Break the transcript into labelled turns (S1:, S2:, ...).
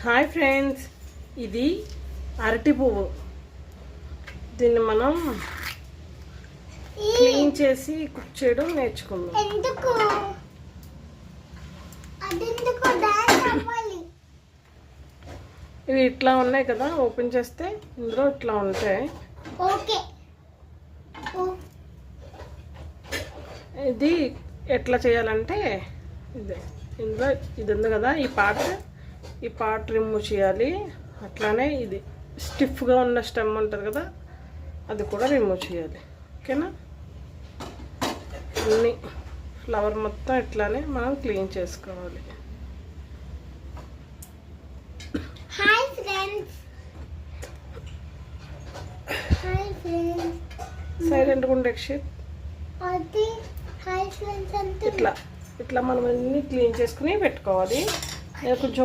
S1: Hi friends, ఇది అరటి పువ్వు. దీన్ని మనం క్లీన్ చేసి కుక్ చేయడం నేర్చుకుందాం.
S2: ఎందుకు
S1: ఇవి ఇట్లా ఉన్నాయి కదా, ఓపెన్ చేస్తే ఇందులో ఇట్లా ఉంటాయి.
S2: ఓకే,
S1: ఇది ఎట్లా చేయాలంటే ఇందులో ఇది ఉంది కదా, ఈ పార్ట్ రిమూవ్ చేయాలి. అట్లానే ఇది స్టిఫ్గా ఉన్న స్టెమ్ ఉంటుంది కదా, అది కూడా రిమూవ్ చేయాలి. ఓకేనా? అన్ని ఫ్లవర్ మొత్తం ఇట్లానే మనం క్లీన్ చేసుకోవాలి.
S2: హాయ్ ఫ్రెండ్స్,
S1: సైలెంట్గా ఉండే అక్షిత్.
S2: అది హాయ్ ఫ్రెండ్స్ అంటే
S1: ఇట్లా మనం అన్ని క్లీన్ చేసుకుని పెట్టుకోవాలి. కొంచెం